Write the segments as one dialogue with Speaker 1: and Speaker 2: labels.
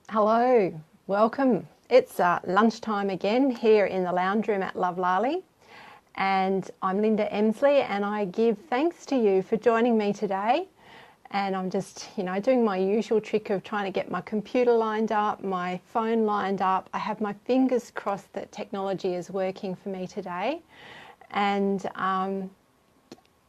Speaker 1: Hello, welcome. It's lunchtime again here in the lounge room at Love Lali, and I'm Linda Emsley, and I give thanks to you for joining me today. And I'm just, doing my usual trick of trying to get my computer lined up, my phone lined up. I have my fingers crossed that technology is working for me today, and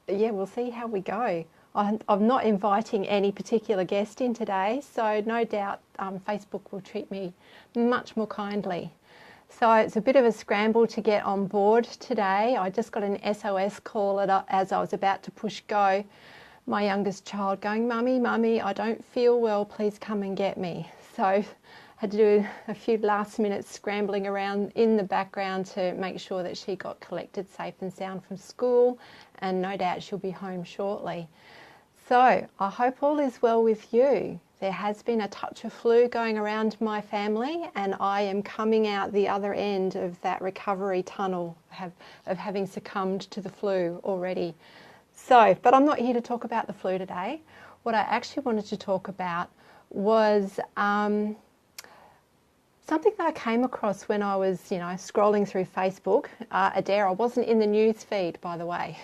Speaker 1: we'll see how we go. I'm not inviting any particular guest in today, so no doubt Facebook will treat me much more kindly. So it's a bit of a scramble to get on board today. I just got an SOS call as I was about to push go. My youngest child going, Mummy, I don't feel well, please come and get me. So I had to do a few last minute scrambling around in the background to make sure that she got collected safe and sound from school, and no doubt she'll be home shortly. So I hope all is well with you. There has been a touch of flu going around my family, and I am coming out the other end of that recovery tunnel of having succumbed to the flu already. So, but I'm not here to talk about the flu today. What I actually wanted to talk about was something that I came across when I was, scrolling through Facebook. I wasn't in the news feed, by the way.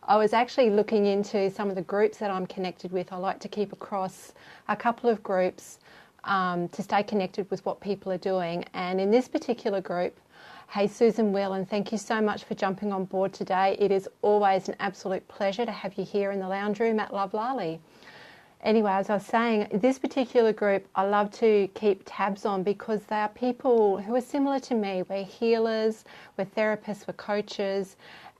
Speaker 1: I was actually looking into some of the groups that I'm connected with. I like to keep across a couple of groups to stay connected with what people are doing. And in this particular group, hey Susan Will, and thank you so much for jumping on board today. It is always an absolute pleasure to have you here in the lounge room at Love Lali. Anyway, as I was saying, this particular group I love to keep tabs on because they are people who are similar to me. We're healers, we're therapists, we're coaches,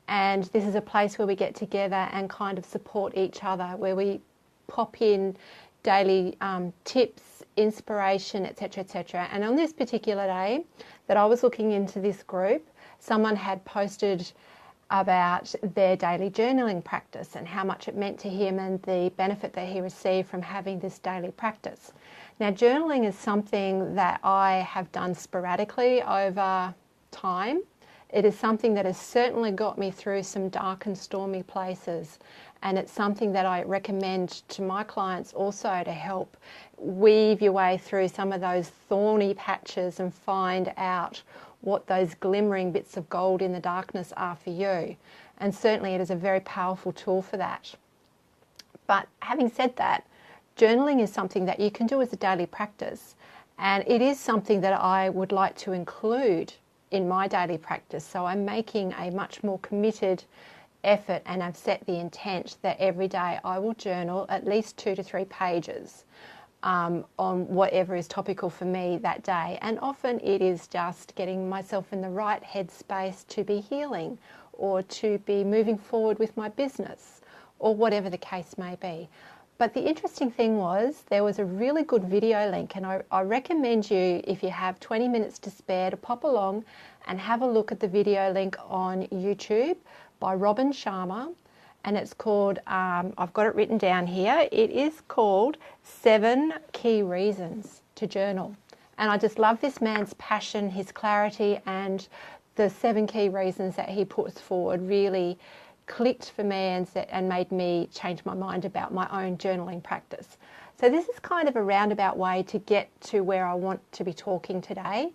Speaker 1: and this is a place where we get together and kind of support each other, where we pop in daily tips, inspiration, etc., etc. And on this particular day that I was looking into this group, someone had posted about their daily journaling practice and how much it meant to him and the benefit that he received from having this daily practice. Now, journaling is something that I have done sporadically over time. It is something that has certainly got me through some dark and stormy places, and it's something that I recommend to my clients also to help weave your way through some of those thorny patches and find out what those glimmering bits of gold in the darkness are for you. And certainly it is a very powerful tool for that. But having said that, journaling is something that you can do as a daily practice, and it is something that I would like to include in my daily practice. So I'm making a much more committed effort, and I've set the intent that every day I will journal at least 2 to 3 pages on whatever is topical for me that day. And often it is just getting myself in the right headspace to be healing or to be moving forward with my business or whatever the case may be. But the interesting thing was there was a really good video link, and I recommend you, if you have 20 minutes to spare, to pop along and have a look at the video link on YouTube by Robin Sharma. And it's called, I've got it written down here, it is called 7 Key Reasons to Journal. And I just love this man's passion, his clarity, and the 7 key reasons that he puts forward really clicked for me and made me change my mind about my own journaling practice. So this is kind of a roundabout way to get to where I want to be talking today.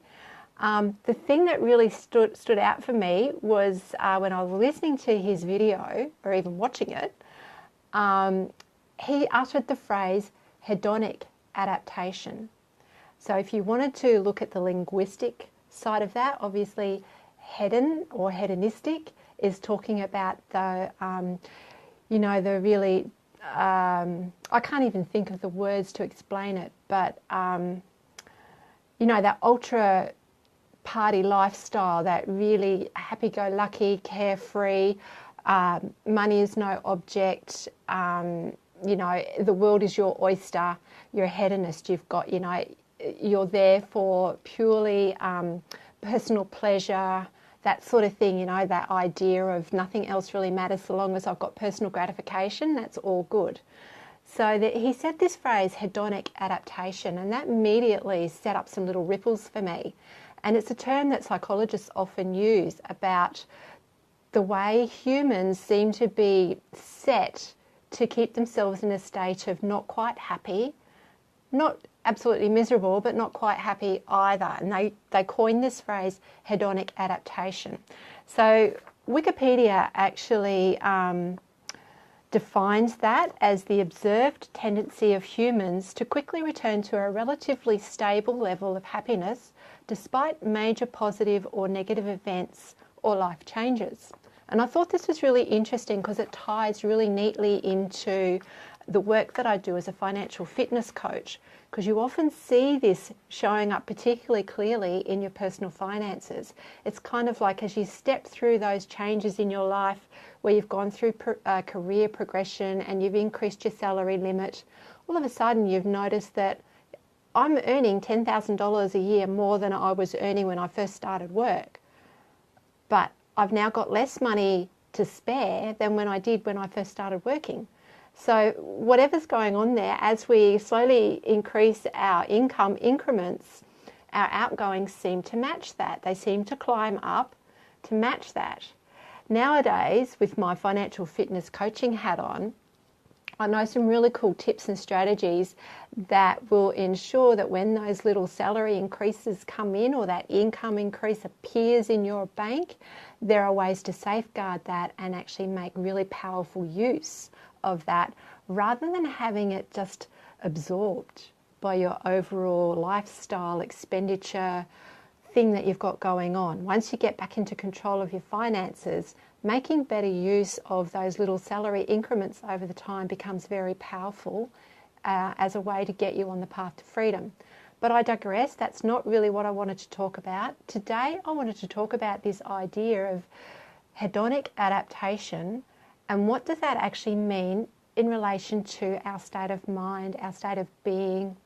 Speaker 1: The thing that really stood out for me was when I was listening to his video, or even watching it, he uttered the phrase hedonic adaptation. So if you wanted to look at the linguistic side of that, obviously hedon or hedonistic is talking about the, the really, I can't even think of the words to explain it, but, that ultra party lifestyle, that really happy-go-lucky, carefree, money is no object, the world is your oyster, you're a hedonist, you're there for purely personal pleasure, that sort of thing, that idea of nothing else really matters so long as I've got personal gratification, that's all good. So he said this phrase, hedonic adaptation, and that immediately set up some little ripples for me. And it's a term that psychologists often use about the way humans seem to be set to keep themselves in a state of not quite happy, not absolutely miserable, but not quite happy either. And they coined this phrase, hedonic adaptation. So Wikipedia actually defines that as the observed tendency of humans to quickly return to a relatively stable level of happiness despite major positive or negative events or life changes. And I thought this was really interesting because it ties really neatly into the work that I do as a financial fitness coach, because you often see this showing up particularly clearly in your personal finances. It's kind of like as you step through those changes in your life where you've gone through career progression and you've increased your salary limit, all of a sudden you've noticed that I'm earning $10,000 a year more than I was earning when I first started work. But I've now got less money to spare than when I did when I first started working. So whatever's going on there, as we slowly increase our income increments, our outgoings seem to match that. They seem to climb up to match that. Nowadays, with my financial fitness coaching hat on, I know some really cool tips and strategies that will ensure that when those little salary increases come in or that income increase appears in your bank, there are ways to safeguard that and actually make really powerful use of that rather than having it just absorbed by your overall lifestyle expenditure thing that you've got going on. Once you get back into control of your finances, making better use of those little salary increments over the time becomes very powerful as a way to get you on the path to freedom. But I digress. That's not really what I wanted to talk about. Today I wanted to talk about this idea of hedonic adaptation and what does that actually mean in relation to our state of mind, our state of being.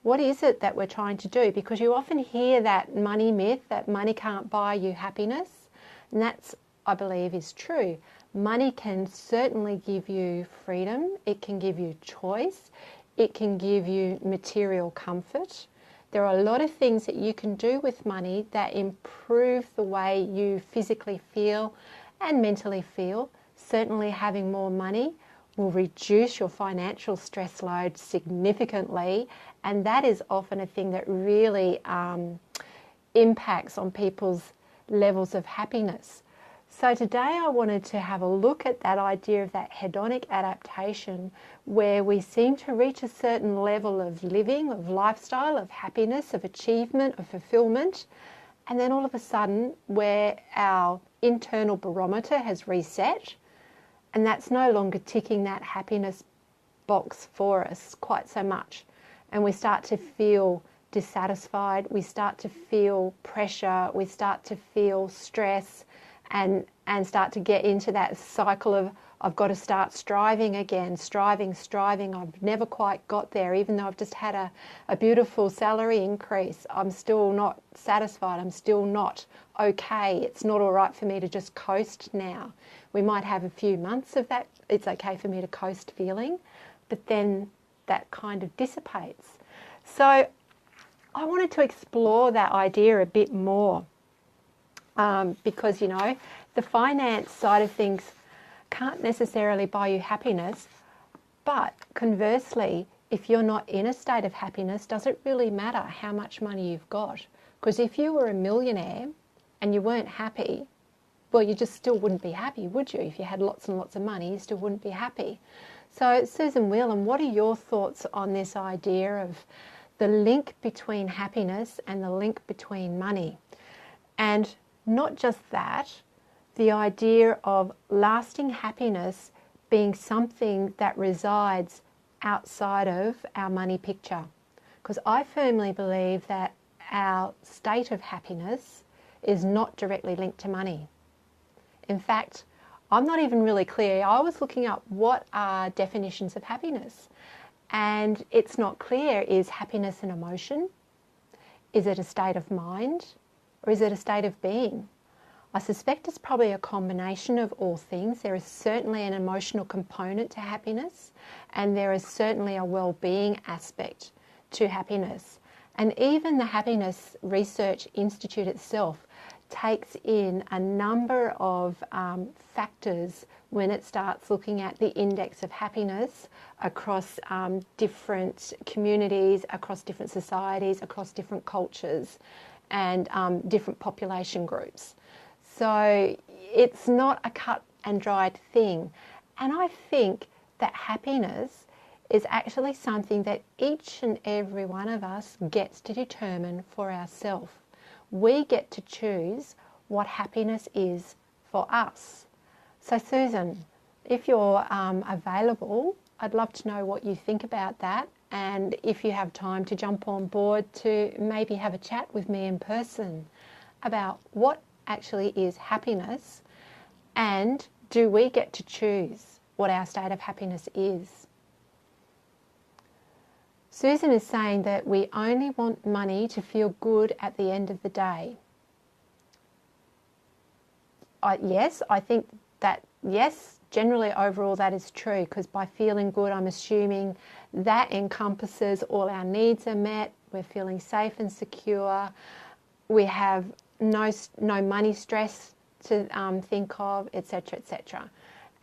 Speaker 1: What is it that we're trying to do? Because you often hear that money myth, that money can't buy you happiness. And that's, I believe, is true. Money can certainly give you freedom. It can give you choice. It can give you material comfort. There are a lot of things that you can do with money that improve the way you physically feel and mentally feel. Certainly having more money will reduce your financial stress load significantly, and that is often a thing that really impacts on people's levels of happiness. So today I wanted to have a look at that idea of that hedonic adaptation where we seem to reach a certain level of living, of lifestyle, of happiness, of achievement, of fulfillment, and then all of a sudden where our internal barometer has reset and that's no longer ticking that happiness box for us quite so much. And we start to feel dissatisfied, we start to feel pressure, we start to feel stress and start to get into that cycle of I've got to start striving again, striving. I've never quite got there, even though I've just had a beautiful salary increase. I'm still not satisfied. I'm still not okay. It's not all right for me to just coast now. We might have a few months of that. It's okay for me to coast feeling, but then that kind of dissipates. So I wanted to explore that idea a bit more because, you know, the finance side of things can't necessarily buy you happiness, but conversely, if you're not in a state of happiness, does it really matter how much money you've got? Because if you were a millionaire and you weren't happy, well, you just still wouldn't be happy, would you? If you had lots and lots of money, you still wouldn't be happy. So, Susan Whelan, what are your thoughts on this idea of the link between happiness and the link between money? And not just that, the idea of lasting happiness being something that resides outside of our money picture. Because I firmly believe that our state of happiness is not directly linked to money. In fact, I'm not even really clear. I was looking up what are definitions of happiness, and it's not clear. Is happiness an emotion? Is it a state of mind? Or is it a state of being? I suspect it's probably a combination of all things. There is certainly an emotional component to happiness, and there is certainly a well-being aspect to happiness. And even the Happiness Research Institute itself takes in a number of factors when it starts looking at the index of happiness across different communities, across different societies, across different cultures and different population groups. So it's not a cut and dried thing. And I think that happiness is actually something that each and every one of us gets to determine for ourselves. We get to choose what happiness is for us. So Susan, if you're available, I'd love to know what you think about that, and if you have time to jump on board to maybe have a chat with me in person about what actually is happiness, and do we get to choose what our state of happiness is? Susan is saying that we only want money to feel good at the end of the day. Yes, I think that, yes, generally overall that is true, because by feeling good, I'm assuming that encompasses all our needs are met, we're feeling safe and secure, we have no money stress to think of, etc., etc.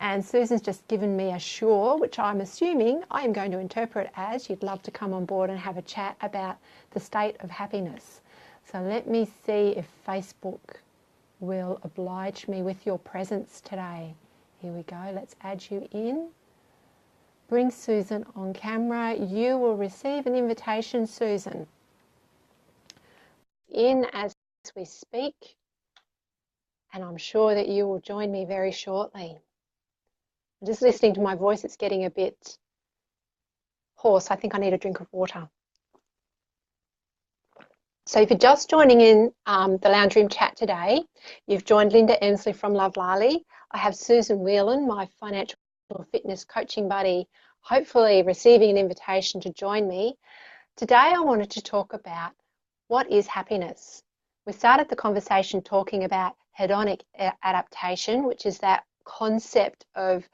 Speaker 1: And Susan's just given me a sure, which I'm assuming I am going to interpret as you'd love to come on board and have a chat about the state of happiness. So let me see if Facebook will oblige me with your presence today. Here we go, let's add you in. Bring Susan on camera. You will receive an invitation, Susan, in as we speak, and I'm sure that you will join me very shortly. I'm just listening to my voice, it's getting a bit hoarse. I think I need a drink of water. So if you're just joining in the Lounge Room chat today, you've joined Linda Emsley from Love Lali. I have Susan Whelan, my financial fitness coaching buddy, hopefully receiving an invitation to join me. Today I wanted to talk about what is happiness. We started the conversation talking about hedonic adaptation, which is that concept of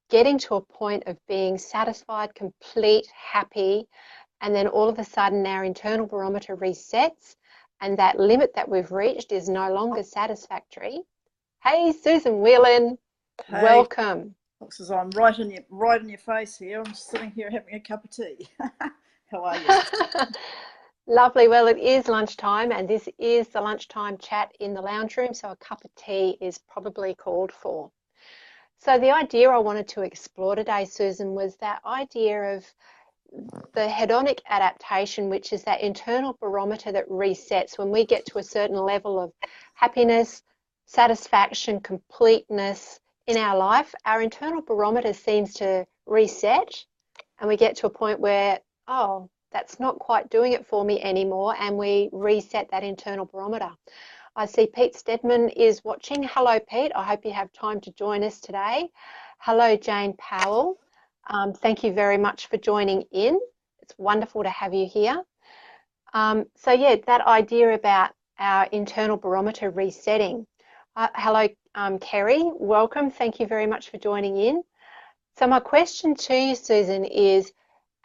Speaker 1: getting to a point of being satisfied, complete, happy, and then all of a sudden our internal barometer resets and that limit that we've reached is no longer satisfactory. Hey, Susan Whelan,
Speaker 2: Hey,
Speaker 1: welcome.
Speaker 2: looks as though I'm right in your face here. I'm sitting here having a cup of tea. How are you?
Speaker 1: Lovely. Well, it is lunchtime and this is the lunchtime chat in the lounge room, so a cup of tea is probably called for. So the idea I wanted to explore today, Susan, was that idea of the hedonic adaptation, which is that internal barometer that resets when we get to a certain level of happiness, satisfaction, completeness in our life. Our internal barometer seems to reset and we get to a point where, oh, that's not quite doing it for me anymore, and we reset that internal barometer. I see Pete Stedman is watching. Hello, Pete. I hope you have time to join us today. Hello, Jane Powell. Thank you very much for joining in. It's wonderful to have you here. So yeah, that idea about our internal barometer resetting. Hello, Kerry. Welcome. Thank you very much for joining in. So my question to you, Susan, is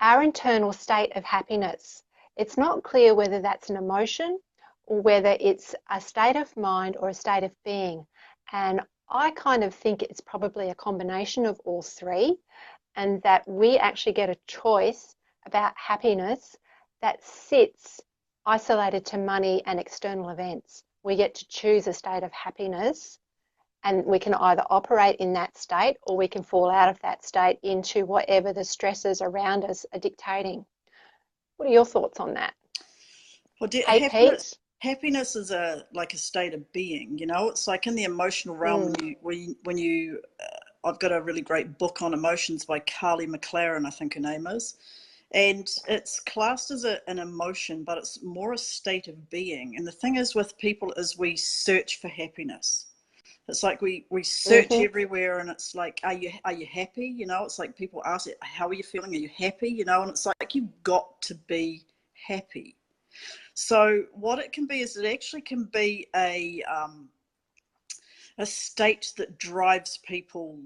Speaker 1: our internal state of happiness. It's not clear whether that's an emotion or whether it's a state of mind or a state of being. And I kind of think it's probably a combination of all three, and that we actually get a choice about happiness that sits isolated to money and external events. We get to choose a state of happiness, and we can either operate in that state or we can fall out of that state into whatever the stresses around us are dictating. What are your thoughts on that?
Speaker 2: Well,
Speaker 1: Hey, Pete.
Speaker 2: happiness is like a state of being. You know, it's like in the emotional realm. I've got a really great book on emotions by Carly McLaren, I think her name is, and it's classed as an emotion, but it's more a state of being. And the thing is with people is we search for happiness. It's like we search everywhere, and it's like, are you happy? You know, it's like people ask, how are you feeling? Are you happy? You know, and it's like you've got to be happy. So what it can be is it actually can be a state that drives people.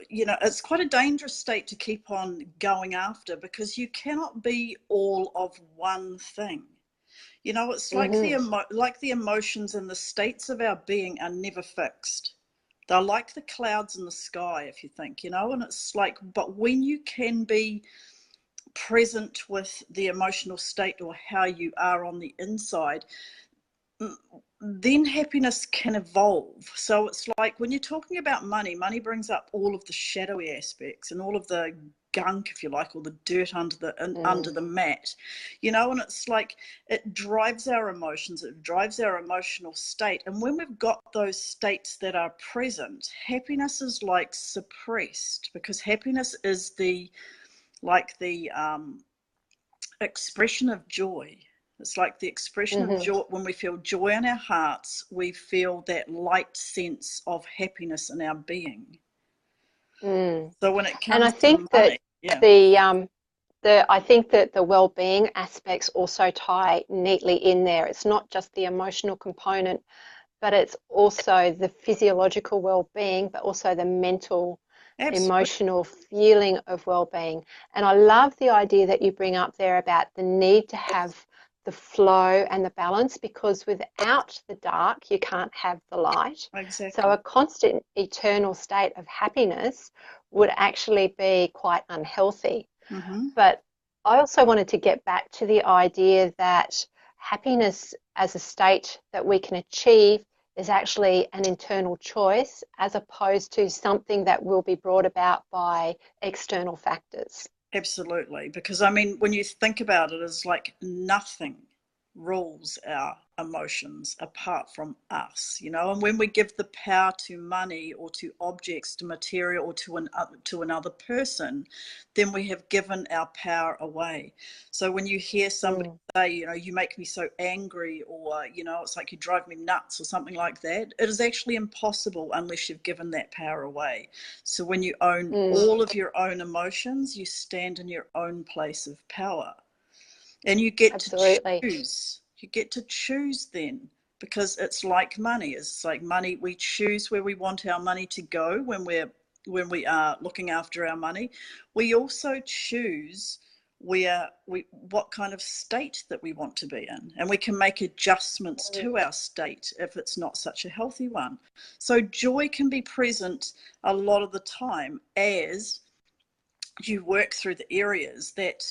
Speaker 2: You know, it's quite a dangerous state to keep on going after, because you cannot be all of one thing. You know, it's like
Speaker 1: Mm-hmm.
Speaker 2: the emotions and the states of our being are never fixed. They're like the clouds in the sky, if you think, you know, and it's like, but when you can be present with the emotional state or how you are on the inside, then happiness can evolve. So it's like when you're talking about money, money brings up all of the shadowy aspects and all of the gunk, if you like, or the dirt under the mat, you know, and it's like it drives our emotions, it drives our emotional state. And when we've got those states that are present, happiness is like suppressed, because happiness is the expression of joy. It's like the expression of
Speaker 1: Mm-hmm.
Speaker 2: joy. When we feel joy in our hearts, we feel that light sense of happiness in our being.
Speaker 1: Mm.
Speaker 2: So when it
Speaker 1: And I
Speaker 2: comes
Speaker 1: think
Speaker 2: to
Speaker 1: that
Speaker 2: money, yeah,
Speaker 1: I think that the well-being aspects also tie neatly in there. It's not just the emotional component, but it's also the physiological well-being, but also the mental,
Speaker 2: absolutely.
Speaker 1: emotional feeling of well-being. And I love the idea that you bring up there about the need to have the flow and the balance, because without the dark, you can't have the light. So
Speaker 2: Exactly.
Speaker 1: a constant eternal state of happiness would actually be quite unhealthy.
Speaker 2: Mm-hmm.
Speaker 1: But I also wanted to get back to the idea that happiness as a state that we can achieve is actually an internal choice as opposed to something that will be brought about by external factors.
Speaker 2: Absolutely. Because I mean, when you think about it, it's like nothing rules our emotions apart from us, you know. And when we give the power to money or to objects, to material, or to another person, then we have given our power away. So when you hear somebody
Speaker 1: Mm,
Speaker 2: say, you know, you make me so angry, or, you know, it's like you drive me nuts or something like that, it is actually impossible unless you've given that power away. So when you own
Speaker 1: mm,
Speaker 2: all of your own emotions, you stand in your own place of power. And you get to
Speaker 1: absolutely.
Speaker 2: choose. You get to choose then, because it's like money. It's like money. We choose where we want our money to go when we are looking after our money. We also choose what kind of state that we want to be in, and we can make adjustments
Speaker 1: Mm,
Speaker 2: to our state if it's not such a healthy one. So joy can be present a lot of the time as you work through the areas that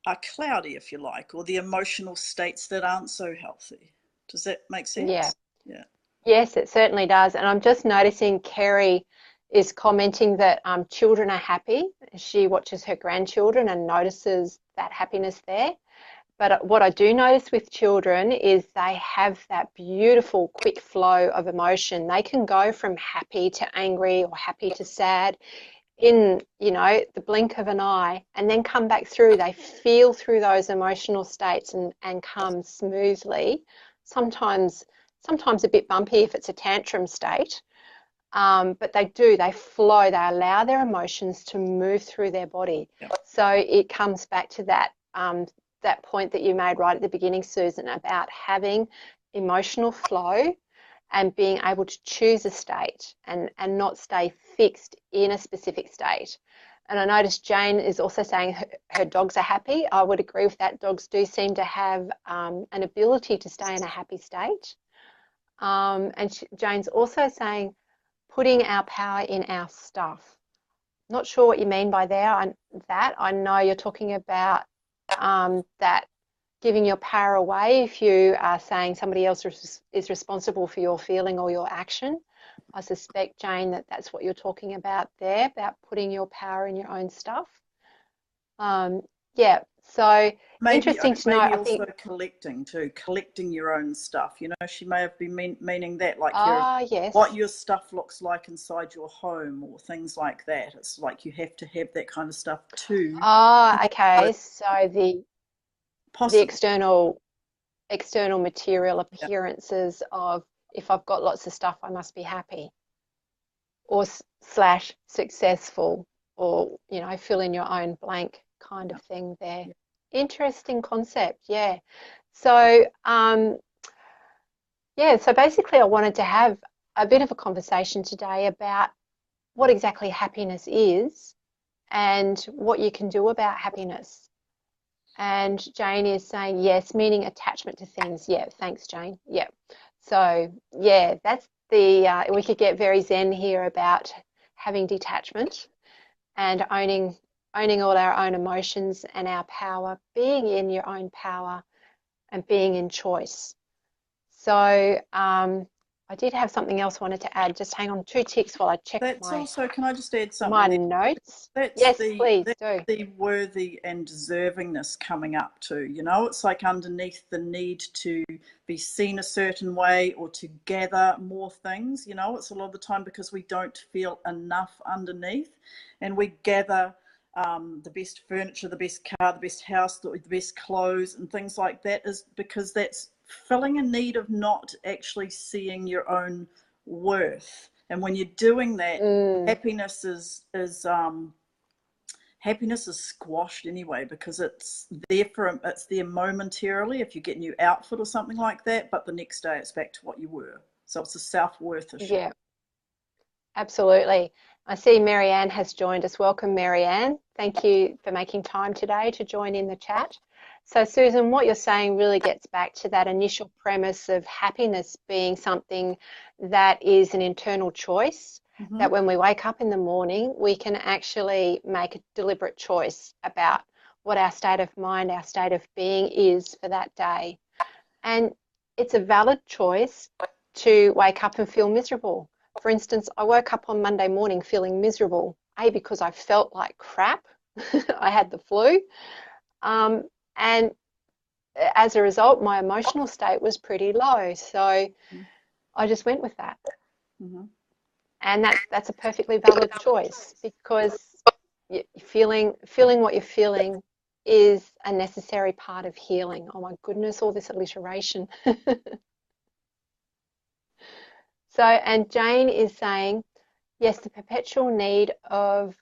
Speaker 2: are cloudy, if you like, or the emotional states that aren't so healthy. Does that make
Speaker 1: yeah.
Speaker 2: sense? Yeah.
Speaker 1: Yes, it certainly does. And I'm just noticing Kerry is commenting that children are happy. She watches her grandchildren and notices that happiness there. But what I do notice with children is they have that beautiful quick flow of emotion. They can go from happy to angry or happy to sad in, the blink of an eye, and then come back through. They feel through those emotional states and come smoothly. Sometimes sometimes a bit bumpy if it's a tantrum state. But they flow, they allow their emotions to move through their body.
Speaker 2: Yeah.
Speaker 1: So it comes back to that point that you made right at the beginning, Susan, about having emotional flow and being able to choose a state and not stay fixed in a specific state. And I noticed Jane is also saying her dogs are happy. I would agree with that. Dogs do seem to have an ability to stay in a happy state. And Jane's also saying putting our power in our stuff. Not sure what you mean by that. I know you're talking about that giving your power away if you are saying somebody else is responsible for your feeling or your action. I suspect, Jane, that that's what you're talking about there, about putting your power in your own stuff. Um, yeah, so interesting to know.
Speaker 2: Maybe
Speaker 1: I
Speaker 2: also
Speaker 1: think,
Speaker 2: collecting too, collecting your own stuff. You know, she may have been meaning that, like what
Speaker 1: yes.
Speaker 2: your stuff looks like inside your home or things like that. It's like you have to have that kind of stuff too.
Speaker 1: Okay. So the
Speaker 2: Possibly.
Speaker 1: external material
Speaker 2: Yeah.
Speaker 1: appearances of if I've got lots of stuff, I must be happy, or slash successful, or fill in your own blank kind
Speaker 2: Yeah.
Speaker 1: of thing there. Interesting concept, yeah. So so basically I wanted to have a bit of a conversation today about what exactly happiness is and what you can do about happiness. And Jane is saying yes, meaning attachment to things. Yeah, thanks, Jane. Yeah. So yeah, that's the we could get very zen here about having detachment and owning all our own emotions and our power, being in your own power and being in choice. So I did have something else I wanted to add. Just hang on 2 ticks while I check
Speaker 2: That's also, can I just add
Speaker 1: my
Speaker 2: something there?
Speaker 1: notes.
Speaker 2: That's
Speaker 1: Yes, please
Speaker 2: that's
Speaker 1: do.
Speaker 2: the worthy and deservingness coming up too. You know, it's like underneath the need to be seen a certain way or to gather more things. You know, it's a lot of the time because we don't feel enough underneath, and we gather the best furniture, the best car, the best house, the best clothes, and things like that. Is because that's filling a need of not actually seeing your own worth. And when you're doing that,
Speaker 1: Mm,
Speaker 2: happiness is squashed anyway, because it's there it's there momentarily if you get a new outfit or something like that, but the next day it's back to what you were. So it's a self-worth issue.
Speaker 1: yeah, absolutely. I see Marianne has joined us. Welcome, Marianne. Thank you for making time today to join in the chat. So, Susan, what you're saying really gets back to that initial premise of happiness being something that is an internal choice,
Speaker 2: Mm-hmm.
Speaker 1: that when we wake up in the morning, we can actually make a deliberate choice about what our state of mind, our state of being is for that day. And it's a valid choice to wake up and feel miserable. For instance, I woke up on Monday morning feeling miserable, A, because I felt like crap. I had the flu. And as a result, my emotional state was pretty low. So I just went with that.
Speaker 2: Mm-hmm.
Speaker 1: And that's a perfectly valid choice, because feeling what you're feeling is a necessary part of healing. Oh my goodness, all this alliteration. So, and Jane is saying, yes, the perpetual need of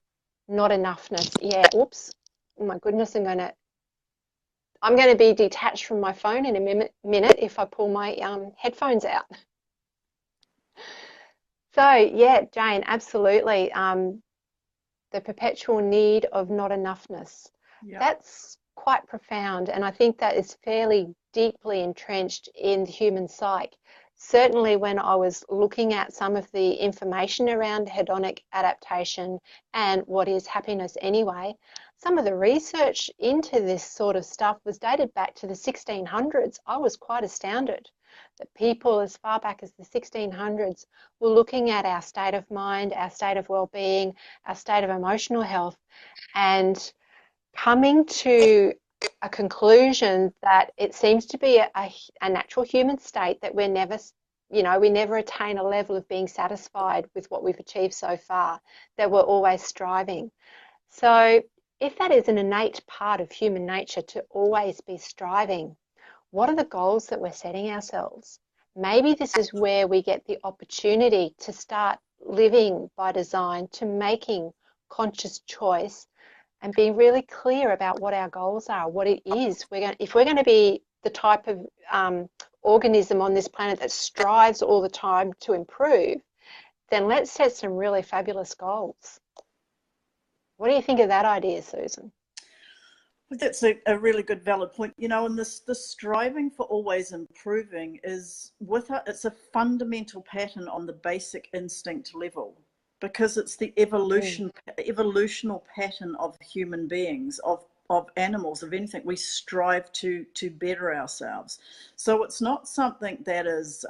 Speaker 1: not enoughness. Yeah, oops. Oh my goodness, I'm going to be detached from my phone in a minute if I pull my headphones out. So, yeah, Jane, absolutely. The perpetual need of not enoughness.
Speaker 2: Yeah.
Speaker 1: That's quite profound, and I think that is fairly deeply entrenched in the human psyche. Certainly, when I was looking at some of the information around hedonic adaptation and what is happiness anyway, some of the research into this sort of stuff was dated back to the 1600s. I was quite astounded that people as far back as the 1600s were looking at our state of mind, our state of well-being, our state of emotional health, and coming to a conclusion that it seems to be a natural human state, that we're never, we never attain a level of being satisfied with what we've achieved so far, that we're always striving. So if that is an innate part of human nature to always be striving, what are the goals that we're setting ourselves? Maybe this is where we get the opportunity to start living by design, to making conscious choice and being really clear about what our goals are, what it is. If we're going to be the type of organism on this planet that strives all the time to improve, then let's set some really fabulous goals. What do you think of that idea, Susan?
Speaker 2: That's a really good, valid point. You know, and this striving for always improving is it's a fundamental pattern on the basic instinct level, because it's the evolutional pattern of human beings, of animals, of anything. We strive to better ourselves. So it's not something that is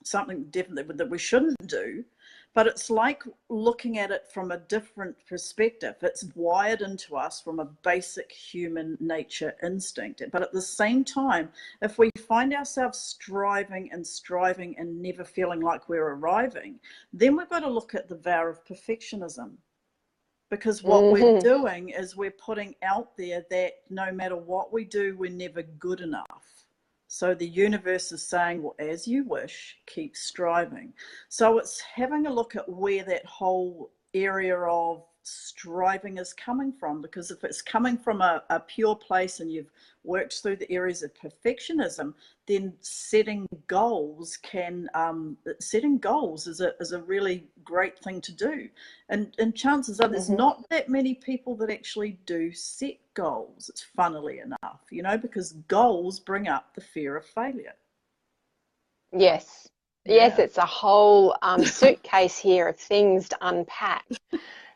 Speaker 2: something definitely that we shouldn't do, but it's like looking at it from a different perspective. It's wired into us from a basic human nature instinct. But at the same time, if we find ourselves striving and never feeling like we're arriving, then we've got to look at the vow of perfectionism. Because what we're doing is we're putting out there that no matter what we do, we're never good enough. So the universe is saying, well, as you wish, keep striving. So it's having a look at where that whole area of striving is coming from. Because if it's coming from a pure place and you've worked through the areas of perfectionism, then setting goals is a really great thing to do. And chances are there's not that many people that actually do set goals. It's funnily enough, because goals bring up the fear of failure.
Speaker 1: Yes. Yes,
Speaker 2: Yeah.
Speaker 1: it's a whole suitcase here of things to unpack.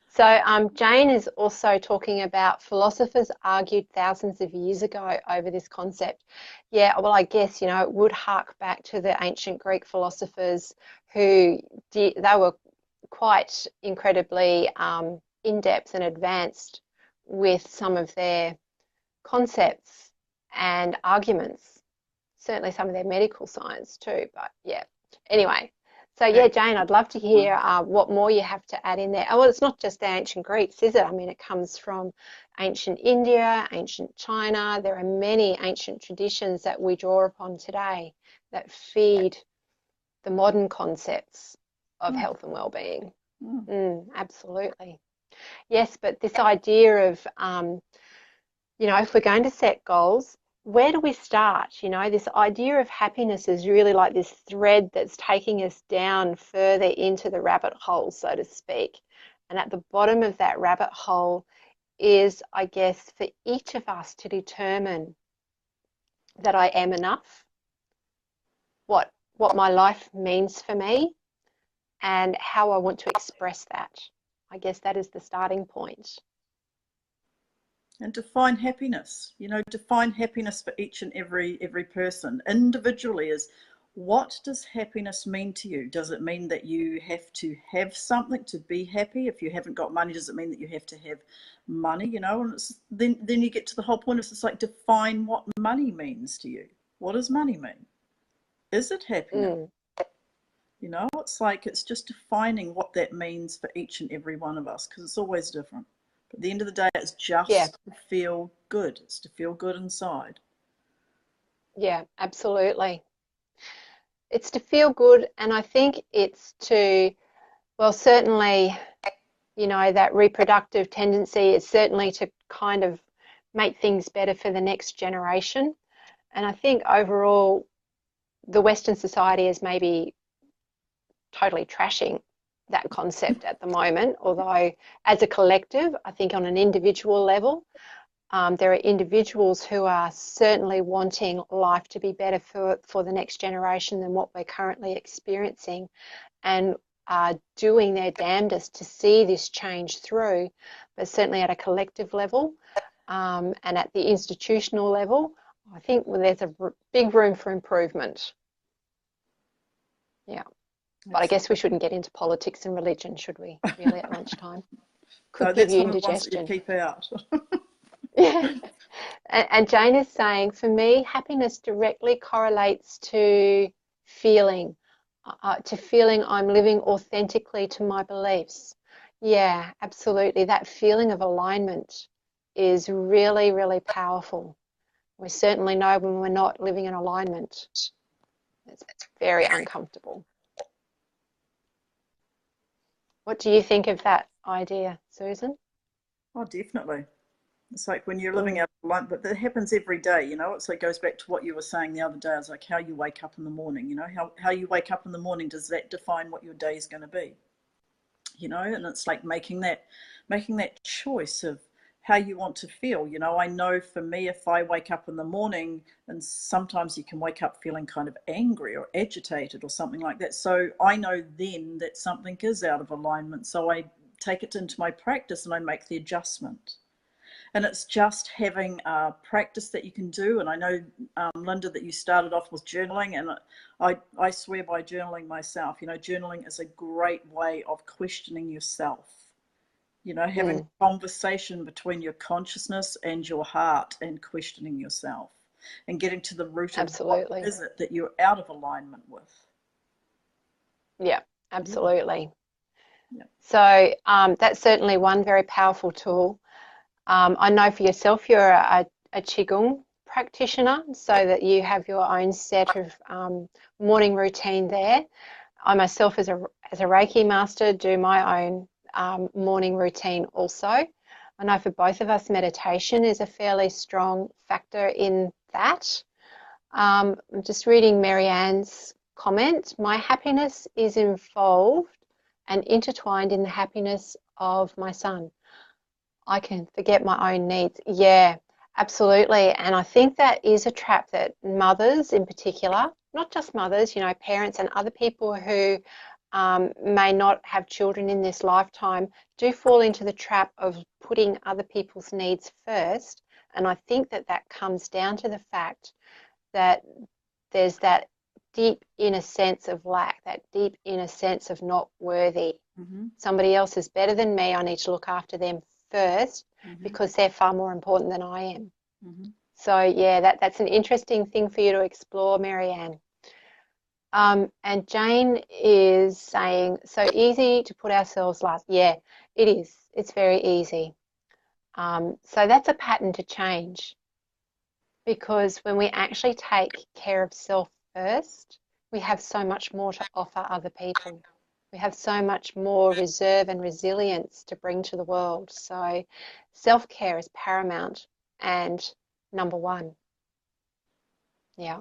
Speaker 1: So Jane is also talking about philosophers argued thousands of years ago over this concept. Yeah, well, I guess, it would hark back to the ancient Greek philosophers they were quite incredibly in-depth and advanced with some of their concepts and arguments. Certainly some of their medical science too, but yeah. Anyway, so yeah, Jane, I'd love to hear what more you have to add in there. Oh, well, it's not just the ancient Greeks, is it? I mean, it comes from ancient India, ancient China. There are many ancient traditions that we draw upon today that feed the modern concepts of health and well-being. Absolutely. Yes, but this idea of, if we're going to set goals, where do we start? This idea of happiness is really like this thread that's taking us down further into the rabbit hole, so to speak. And at the bottom of that rabbit hole is, I guess, for each of us to determine that I am enough, what my life means for me, and how I want to express that. I guess that is the starting point.
Speaker 2: And define happiness. Define happiness for each and every person individually. Is what does happiness mean to you? Does it mean that you have to have something to be happy? If you haven't got money, does it mean that you have to have money? And then you get to the whole point of it's like, define what money means to you. What does money mean? Is it happiness? It's like, it's just defining what that means for each and every one of us, because it's always different. At the end of the day, it's just to feel good. It's to feel good inside.
Speaker 1: Yeah, absolutely. It's to feel good, and I think it's to, well, certainly, that reproductive tendency is certainly to kind of make things better for the next generation. And I think overall, the Western society is maybe totally trashing that concept at the moment, although as a collective, I think on an individual level, there are individuals who are certainly wanting life to be better for the next generation than what we're currently experiencing, and are doing their damnedest to see this change through. But certainly at a collective level and at the institutional level, I think there's a big room for improvement. Yeah. But I guess we shouldn't get into politics and religion, should we, really, at lunchtime? Could give you indigestion.
Speaker 2: Keep out.
Speaker 1: Yeah. And Jane is saying, for me, happiness directly correlates to feeling I'm living authentically to my beliefs. Yeah, absolutely. That feeling of alignment is really, really powerful. We certainly know when we're not living in alignment. It's very uncomfortable. What do you think of that idea, Susan?
Speaker 2: Oh, definitely. It's like when you're living out of alignment, but that happens every day, It's like, goes back to what you were saying the other day. It's like how you wake up in the morning, how you wake up in the morning, does that define what your day is going to be? And it's like making that choice of how you want to feel. I know for me, if I wake up in the morning, and sometimes you can wake up feeling kind of angry or agitated or something like that. So I know then that something is out of alignment. So I take it into my practice and I make the adjustment. And it's just having a practice that you can do. And I know, Linda, that you started off with journaling, and I swear by journaling myself. Journaling is a great way of questioning yourself. Having a conversation between your consciousness and your heart, and questioning yourself and getting to the root of what is it that you're out of alignment with.
Speaker 1: Yeah, absolutely. Yeah. So that's certainly one very powerful tool. I know for yourself, you're a Qigong practitioner, so that you have your own set of morning routine there. I myself, as a Reiki master, do my own morning routine also. I know for both of us, meditation is a fairly strong factor in that. I'm just reading Marianne's comment. My happiness is involved and intertwined in the happiness of my son. I can forget my own needs. Yeah, absolutely. And I think that is a trap that mothers in particular, not just mothers, parents and other people who may not have children in this lifetime, do fall into the trap of putting other people's needs first. And I think that that comes down to the fact that there's that deep inner sense of lack, that deep inner sense of not worthy.
Speaker 2: Mm-hmm.
Speaker 1: Somebody else is better than me. I need to look after them first because they're far more important than I am.
Speaker 2: Mm-hmm.
Speaker 1: So yeah, that's an interesting thing for you to explore, Marianne. And Jane is saying, so easy to put ourselves last. Yeah, it is. It's very easy. So that's a pattern to change, because when we actually take care of self first, we have so much more to offer other people. We have so much more reserve and resilience to bring to the world. So self-care is paramount and number one. Yeah.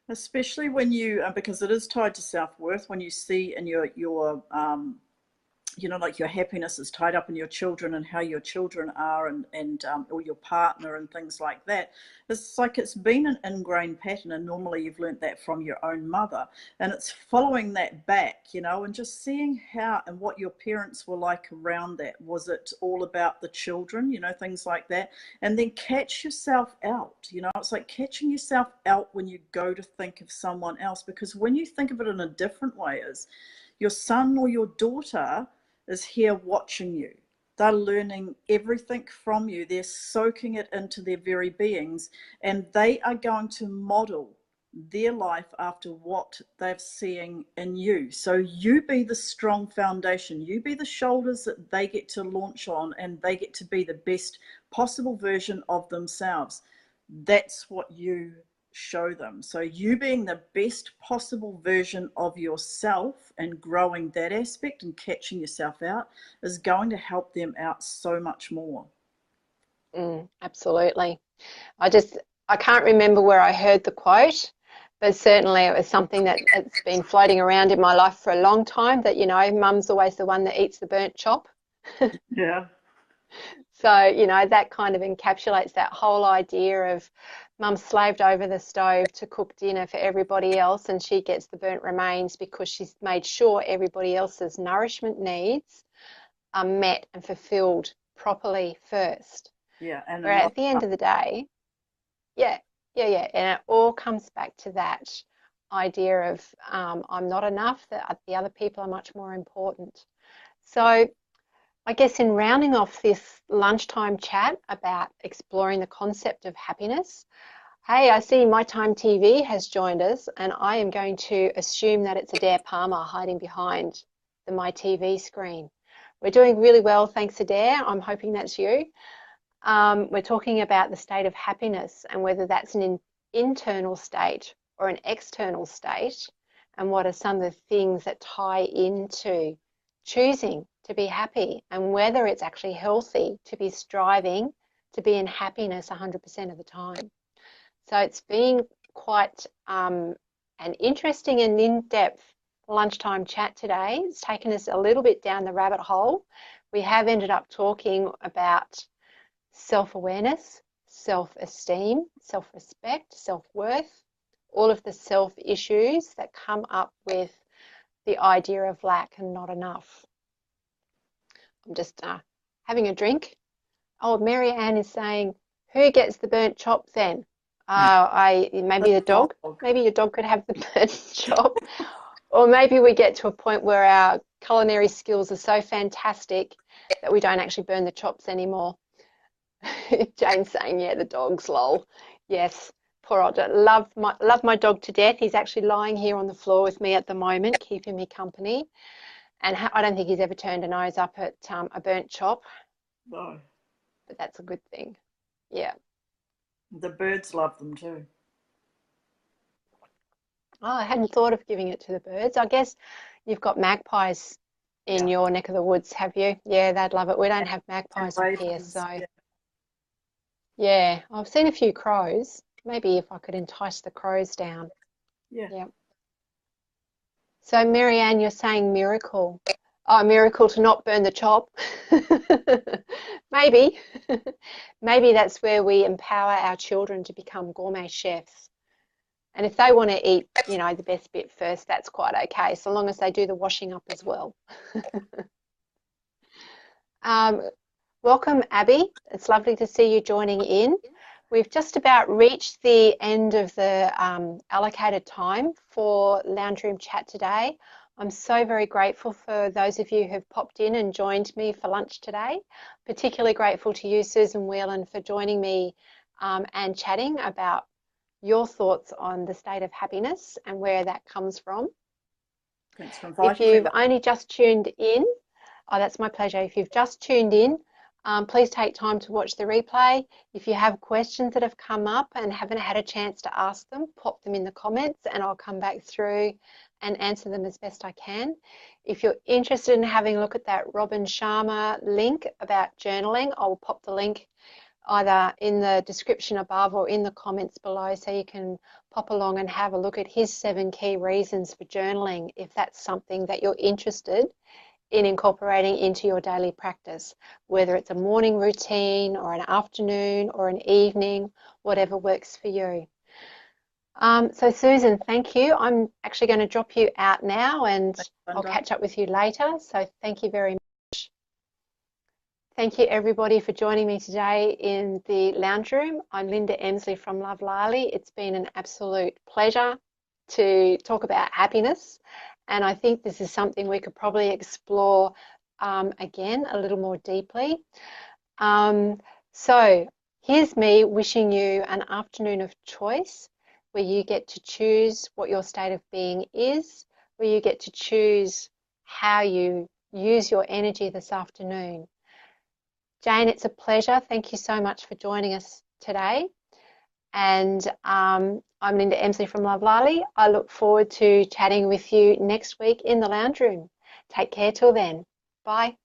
Speaker 2: Especially when you, because it is tied to self-worth, when you see in your like your happiness is tied up in your children and how your children are, and or your partner and things like that. It's like it's been an ingrained pattern, and normally you've learnt that from your own mother, and it's following that back, and just seeing how and what your parents were like around that. Was it all about the children, things like that? And then catch yourself out. It's like catching yourself out when you go to think of someone else, because when you think of it in a different way, is your son or your daughter is here watching you. They're learning everything from you. They're soaking it into their very beings, and they are going to model their life after what they're seeing in you. So you be the strong foundation. You be the shoulders that they get to launch on, and they get to be the best possible version of themselves. That's what you show them. So you being the best possible version of yourself and growing that aspect and catching yourself out is going to help them out so much more.
Speaker 1: Absolutely. I can't remember where I heard the quote, but certainly it was something that it's been floating around in my life for a long time, that, mum's always the one that eats the burnt chop.
Speaker 2: Yeah.
Speaker 1: So, that kind of encapsulates that whole idea of mum slaved over the stove to cook dinner for everybody else, and she gets the burnt remains because she's made sure everybody else's nourishment needs are met and fulfilled properly first.
Speaker 2: Yeah. And
Speaker 1: Where at the end of the day, yeah, and it all comes back to that idea of I'm not enough, that the other people are much more important. So I guess in rounding off this lunchtime chat about exploring the concept of happiness, hey, I see My Time TV has joined us, and I am going to assume that it's Adair Palmer hiding behind the My TV screen. We're doing really well, thanks, Adair. I'm hoping that's you. We're talking about the state of happiness and whether that's an internal state or an external state, and what are some of the things that tie into choosing to be happy, and whether it's actually healthy to be striving to be in happiness 100% of the time. So it's been quite an interesting and in-depth lunchtime chat today. It's taken us a little bit down the rabbit hole. We have ended up talking about self-awareness, self-esteem, self-respect, self-worth, all of the self issues that come up with the idea of lack and not enough. I'm just having a drink. Oh, Mary Ann is saying, who gets the burnt chop then? Maybe the dog. Maybe your dog could have the burnt chop. Or maybe we get to a point where our culinary skills are so fantastic that we don't actually burn the chops anymore. Jane's saying, yeah, the dog's lol. Yes, poor old dog. Love my dog to death. He's actually lying here on the floor with me at the moment, keeping me company. And I don't think he's ever turned a nose up at a burnt chop.
Speaker 2: No.
Speaker 1: But that's a good thing. Yeah.
Speaker 2: The birds love them too.
Speaker 1: Oh, I hadn't thought of giving it to the birds. I guess you've got magpies in
Speaker 2: Yeah.
Speaker 1: your neck of the woods, have you? Yeah, they'd love it. We don't have
Speaker 2: And
Speaker 1: magpies up here,
Speaker 2: ravens.
Speaker 1: so
Speaker 2: Yeah.
Speaker 1: yeah, I've seen a few crows. Maybe if I could entice the crows down.
Speaker 2: Yeah.
Speaker 1: Yeah. So, Marianne, you're saying miracle. Oh, miracle to not burn the chop. Maybe. Maybe that's where we empower our children to become gourmet chefs. And if they want to eat, the best bit first, that's quite okay, so long as they do the washing up as well. Um, Welcome, Abby. It's lovely to see you joining in. We've just about reached the end of the allocated time for Lounge Room Chat today. I'm so very grateful for those of you who've popped in and joined me for lunch today. Particularly grateful to you, Susan Whelan, for joining me and chatting about your thoughts on the state of happiness and where that comes from.
Speaker 2: Thanks for
Speaker 1: If
Speaker 2: inviting me,
Speaker 1: you've
Speaker 2: love.
Speaker 1: only just tuned in, oh, that's my pleasure. If you've just tuned in, please take time to watch the replay. If you have questions that have come up and haven't had a chance to ask them, pop them in the comments and I'll come back through and answer them as best I can. If you're interested in having a look at that Robin Sharma link about journaling, I'll pop the link either in the description above or in the comments below so you can pop along and have a look at his 7 key reasons for journaling if that's something that you're interested in incorporating into your daily practice, whether it's a morning routine or an afternoon or an evening, whatever works for you. So Susan, thank you. I'm actually going to drop you out now and
Speaker 2: Thanks,
Speaker 1: I'll
Speaker 2: Linda.
Speaker 1: catch up with you later. So thank you very much. Thank you everybody for joining me today in the lounge room. I'm Linda Emsley from Love Lily. It's been an absolute pleasure to talk about happiness, and I think this is something we could probably explore again a little more deeply. So here's me wishing you an afternoon of choice where you get to choose what your state of being is, where you get to choose how you use your energy this afternoon. Jane, it's a pleasure. Thank you so much for joining us today. And I'm Linda Emsley from Love Lily. I look forward to chatting with you next week in the lounge room. Take care till then. Bye.